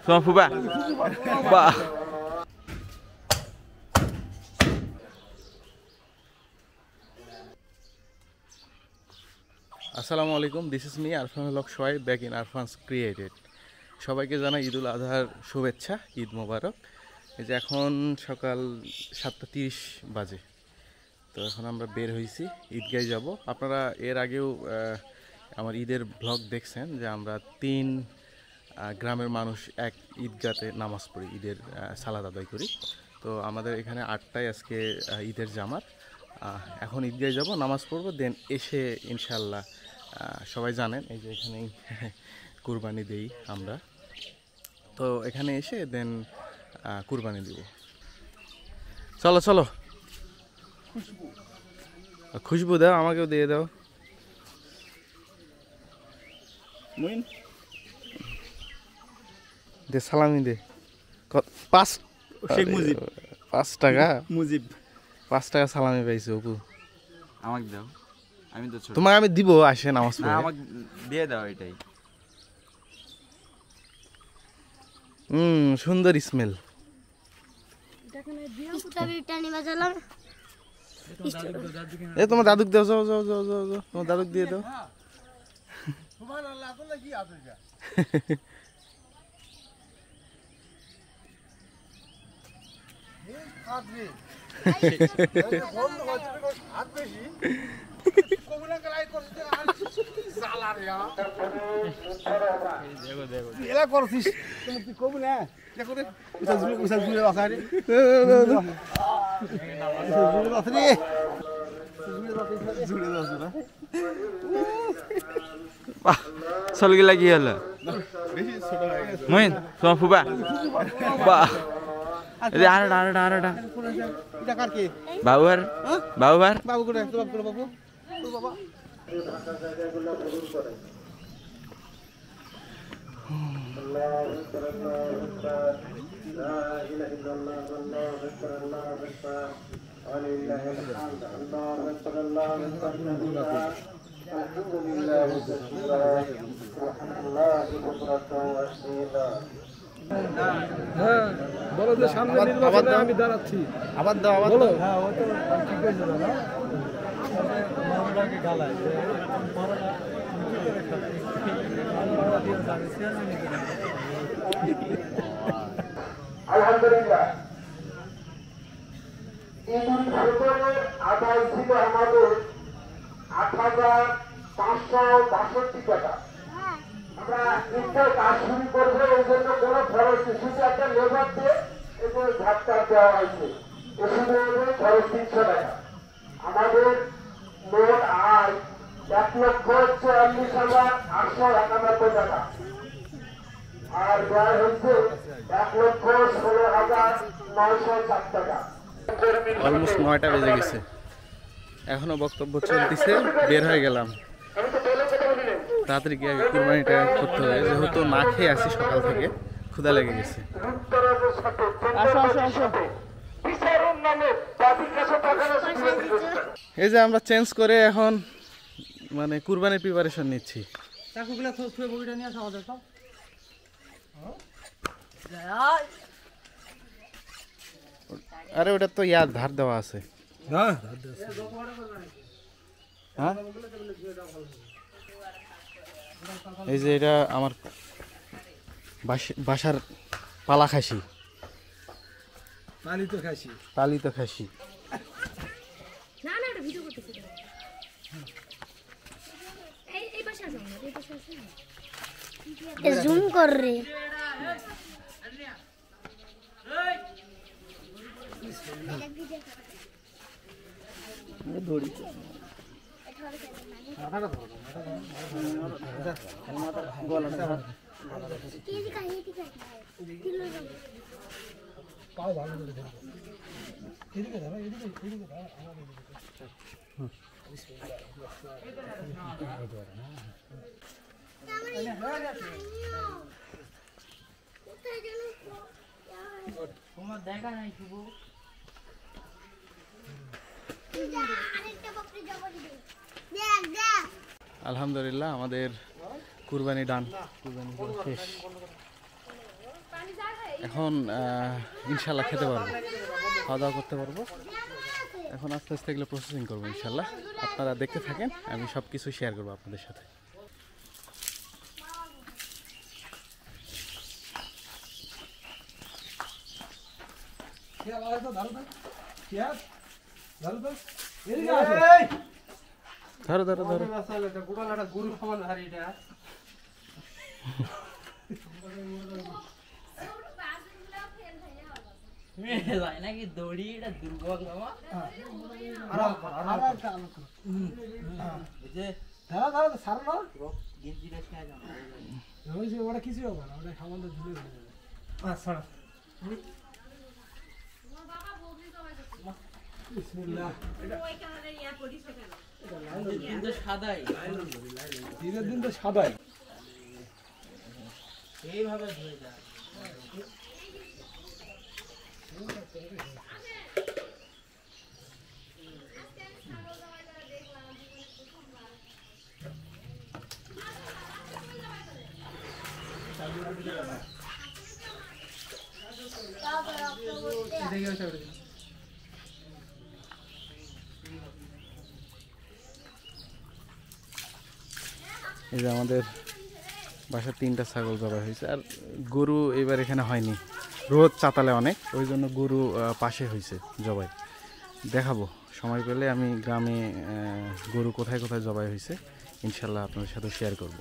তোমার ফুবা বাহ আসসালামু আলাইকুম, this is me Arfan Haque Sohaib back in Arfan's created. সবাইকে জানাই ঈদুল আজহার শুভেচ্ছা, ঈদ মোবারক। এই যে এখন সকাল 7:30 বাজে, তো এখন আমরা বের হয়েছি, ঈদগায় যাব। আপনারা এর আগেও আমার ঈদের ব্লগ দেখছেন যে আমরা 3 গ্রামের মানুষ এক ঈদগাতে নামাজ পড়ি, ঈদের সালাত আদায় করি। তো আমাদের এখানে 8টায় আজকে ঈদের জামাত। এখন ঈদগায় যাব, নামাজ পড়বো, দেন এসে ইনশাল্লাহ সবাই জানেন এই যে এখানেই কুরবানি দেই আমরা। তো এখানে এসে দেন কুরবানি দিব। চলো চলো, খুশবু দাও, আমাকেও দিয়ে দাও। দে সালামি দে। 5 টাকা মুজিব, 5 টাকা সালামি পাইছো অপু। আমাকে দাও, আমি তো ছোট। তোমাকে আমি দিব, আসে নামাজ পড়ে। আমাকে দিয়ে দাও এটাই। সুন্দর স্মেল। এ তোমার দাদুক দাও, যাও যাও যাও যাও যাও, তোমার দাদুক দিয়ে দাও। চল গেলা কি হলো মইন তোমার ফুবা বাহ। আরেটা আরেটা আরেটা বাবুয়ার বাবুয়ার বাবু করে বাবু বাবা। হ্যাঁ বলো যে সামনে নির্বাচনে আমি দাঁড়াচ্ছি। আবার দাও, আবার বলো। দাও। হ্যাঁ ওটা ঠিক হয়েছে দাদা। গালায় আলহামদুলিল্লাহ ঈদুল ফিতরের আদায় ছিল আমাদের ৮,৫৬২ টাকা। আমরা ঈদের কাজ শুরু করবো, এই জন্য কোনো খরচ নেই, শুধু একটা লেবার দিয়ে এদের ঝাপটা দেওয়া হয়েছে। শুধু খরচ ৩০০ টাকা। আমাদের মোট আয় ১,৪৪,৮৯১ টাকা, আর ব্যয় হচ্ছে ১,১৬,৯০৪ টাকা। অলমোস্ট 9টা বেজে গেছে, এখনো বক্তব্য চলতেছে, বের হয়ে গেলাম। তাড়াতাড়ি গিয়ে কুরবানিটা করতে হবে, যেহেতু না খেয়ে আসি সকাল থেকে, ক্ষুধা লেগে গেছে। এই যে আমরা চেঞ্জ করে এখন মানে কুরবানির প্রিপারেশন নিচ্ছি। আরে ওটা তো ইয়ার ধার দেওয়া আছে। হ্যাঁ এই যে এটা আমার বাসার পালা খাসি, পালিত খাসি। জুম কর রে। আলহামদুলিল্লাহ আমাদের কুরবানি ডান, কুরবানি শেষ। এখন ইনশাল্লাহ খেতে পারবো, খাওয়া দাওয়া করতে পারবো। এখন আস্তে আস্তে এগুলো প্রসেসিং করবো ইনশাল্লাহ। আপনারা দেখতে থাকেন, আমি সব কিছু শেয়ার করবো আপনাদের সাথে। ধরো ধরো ধরো। নাকি দড়ি এটা দুর্গন্ধ ওটা কিছু হবে না, ওটা সামান্য ঝুলে যাবে। সাদাই দিনের দিন তো সাদাই। এইভাবে ধুয়ে যায়। এই যে আমাদের বাসার 3টা ছাগল জবাই হয়েছে, আর গরু এবার এখানে হয়নি, রোদ চাতালে অনেক, ওই জন্য গরু পাশে হয়েছে জবাই। দেখাবো সময় পেলে আমি গ্রামে গরু কোথায় কোথায় জবাই হয়েছে ইনশাল্লাহ আপনাদের সাথে শেয়ার করব।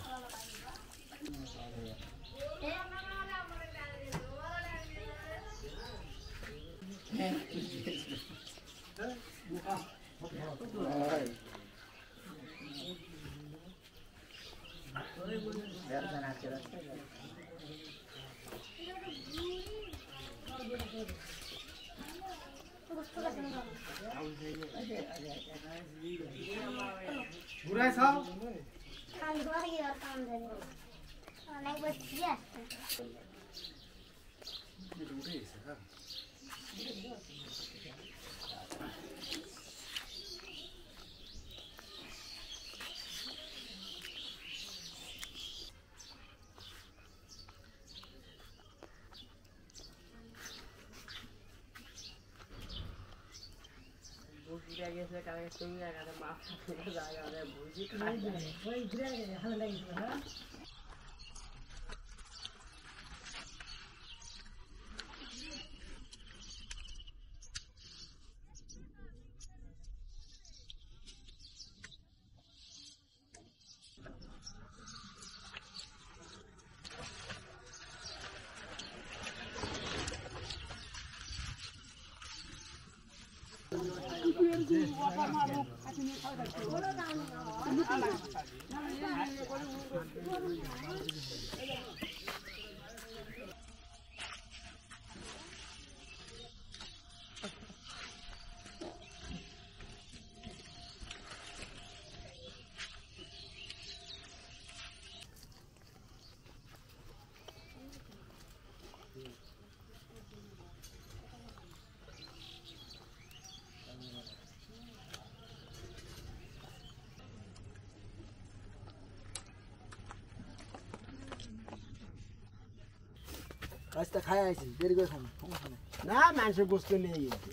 কাজটা খাই আইছি, দেরি করে খাবো, সমস্যা নেই। না মানুষের বস্তু নেই গেছে,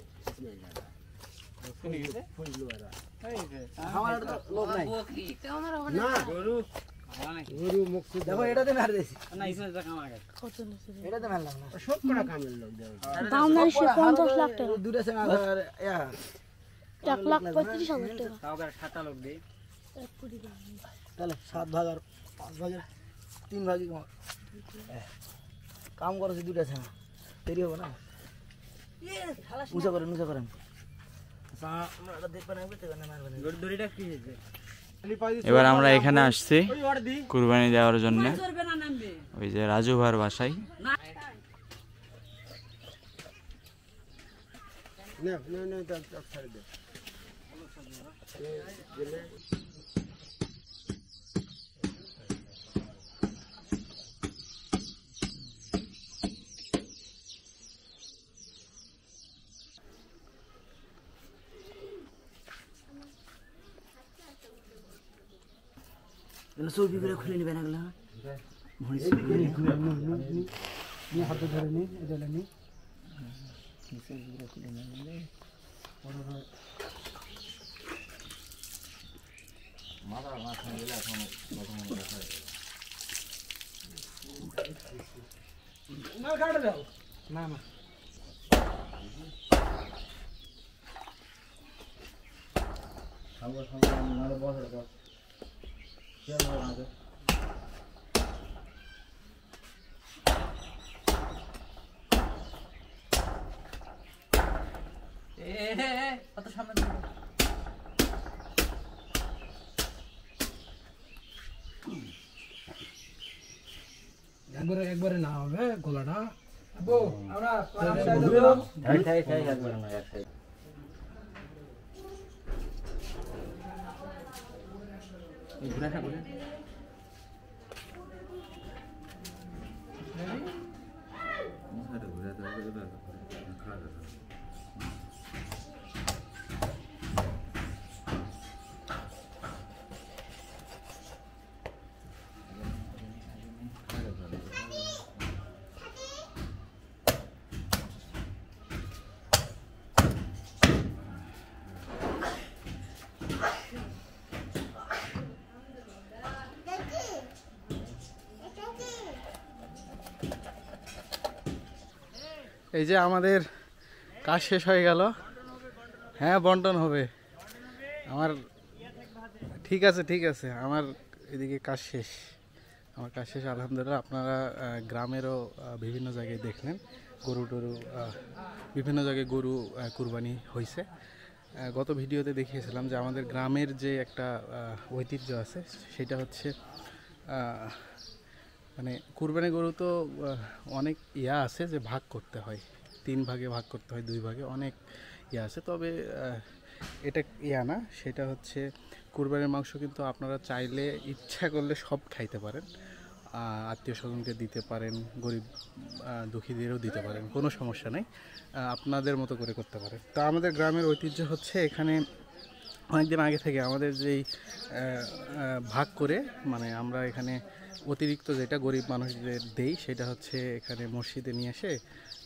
আমার একটা তো লোক নাই। না গরু মুখ দেখো, এটাতে মার দিয়েছি, এটাতে মারলাম না, সব কটা কামের লোক দাম নাই সে 50 লাখ টাকা, দুটা সে 1,35,000 টাকা। তাহলে 7 ভাগ আর 5 ভাগের 3 ভাগই কাম করেছে, দুটা ছানা দেরি হবে না। উঁচা করেন, উঁচা করেন। এবার আমরা এখানে আসছি কুরবানি দেওয়ার জন্য, ওই যে রাজু ভাইয়ের বাসায়। চর্বি করে খুলে নেবেন এগুলো হাতে ধরে নি এটা নি না কাটে দাও না না কত সামনে দিকে। একবারে না হবে গোলাটা আমরা এই যে আমাদের কাজ শেষ হয়ে গেল। হ্যাঁ বন্টন হবে আমার। ঠিক আছে আমার এদিকে কাজ শেষ। আমার কাজ শেষ আলহামদুলিল্লাহ। আপনারা গ্রামেরও বিভিন্ন জায়গায় দেখলেন গরু টরু, বিভিন্ন জায়গায় গরু কুরবানি হয়েছে। গত ভিডিওতে দেখিয়েছিলাম যে আমাদের গ্রামের যে একটা ঐতিহ্য আছে সেটা হচ্ছে মানে কুরবানি গরু তো অনেক আছে যে ভাগ করতে হয়, 3 ভাগে ভাগ করতে হয়, 2 ভাগে, অনেক আছে। তবে এটা না, সেটা হচ্ছে কুরবানির মাংস কিন্তু আপনারা চাইলে ইচ্ছা করলে সব খাইতে পারেন, আত্মীয় স্বজনকে দিতে পারেন, গরিব দুঃখীদেরও দিতে পারেন, কোনো সমস্যা নেই, আপনাদের মতো করে করতে পারেন। তো আমাদের গ্রামের ঐতিহ্য হচ্ছে এখানে অনেকদিন আগে থেকে আমাদের যেই ভাগ করে মানে আমরা এখানে অতিরিক্ত যেটা গরিব মানুষদের দেই সেটা হচ্ছে এখানে মসজিদে নিয়ে এসে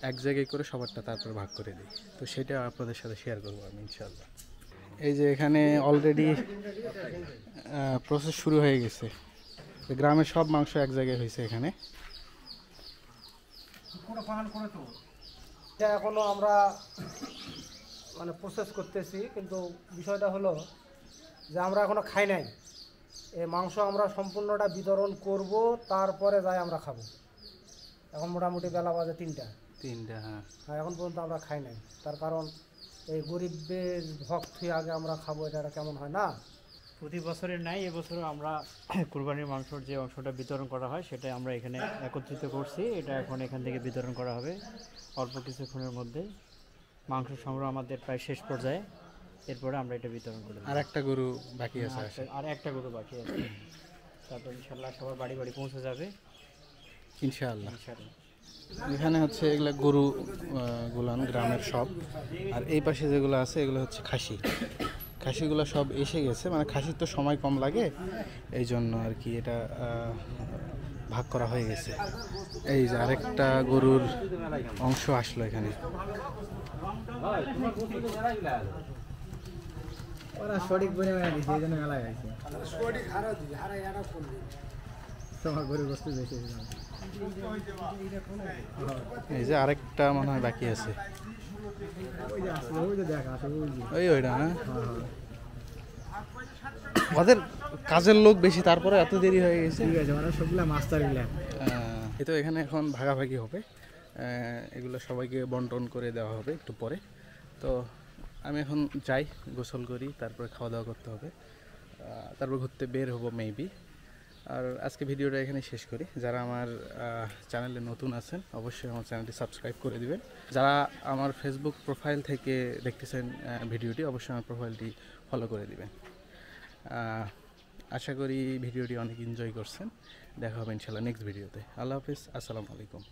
এক জায়গায় করে সবারটা তারপর ভাগ করে দিই। তো সেটা আপনাদের সাথে শেয়ার করবো আমি ইনশাআল্লাহ। এই যে এখানে অলরেডি প্রসেস শুরু হয়ে গেছে, গ্রামের সব মাংস এক জায়গায় হয়েছে এখানে। এখনো আমরা মানে প্রসেস করতেছি, কিন্তু বিষয়টা হলো যে আমরা এখনো খাই নাই। এই মাংস আমরা সম্পূর্ণটা বিতরণ করব, তারপরে যাই আমরা খাবো। এখন মোটামুটি বেলা বাজে 3টা। হ্যাঁ, এখন পর্যন্ত আমরা খাই নাই, তার কারণ এই গরিবের ভক্তি আগে আমরা খাবো, এটা কেমন হয় না? প্রতি বছরের নাই এবছরও আমরা কুরবানির মাংসর যে অংশটা বিতরণ করা হয় সেটা আমরা এখানে একত্রিত করছি। এটা এখন এখান থেকে বিতরণ করা হবে অল্প কিছুক্ষণের মধ্যে। মাংস সংগ্রহ আমাদের প্রায় শেষ পর্যায়ে, এরপরে আমরা এটা বিতরণ করে দেব। আর একটা গরু বাকি আছে, আর একটা গরু বাকি আছে, তারপর ইনশাল্লাহ সবার বাড়ি বাড়ি পৌঁছে যাবে ইনশাআল্লাহ। ইনশাল্লাহ। এখানে হচ্ছে এগুলা গরু গুলান গ্রামের সব, আর এই পাশে যেগুলো আছে এগুলো হচ্ছে খাসিগুলো সব এসে গেছে। মানে খাসির তো সময় কম লাগে, এই জন্য আর কি এটা ভাগ করা হয়ে গেছে। এই যে আরেকটা গরুর অংশ আসলো এখানে। সঠিক পরিমাণে দিচ্ছে, এই জন্য মেলা গেছে। তোমার গরুর বস্তু বেশি। এই যে আরেকটা মনে হয় বাকি আছে, ওইটা হ্যাঁ। ওদের কাজের লোক বেশি, তারপরে এত দেরি হয়ে গেছে। সবগুলা মাস্টার গুলা এই তো এখানে এখন ভাগাভাগি হবে, এগুলো সবাইকে বন্টন করে দেওয়া হবে একটু পরে। তো আমি এখন যাই, গোসল করি, তারপরে খাওয়া দাওয়া করতে হবে, তারপর ঘুরতে বের হবো মেবি। আর আজকে ভিডিওটা এখানে শেষ করি। যারা আমার চ্যানেলে নতুন আছেন অবশ্যই আমার চ্যানেলটি সাবস্ক্রাইব করে দিবেন। যারা আমার ফেসবুক প্রোফাইল থেকে দেখতেছেন ভিডিওটি অবশ্যই আমার প্রোফাইলটি ফলো করে দিবেন। আশা করি ভিডিওটি অনেক এনজয় করছেন। দেখা হবে ইনশাআল্লাহ নেক্সট ভিডিওতে। আল্লাহ হাফিজ, আসসালামু আলাইকুম।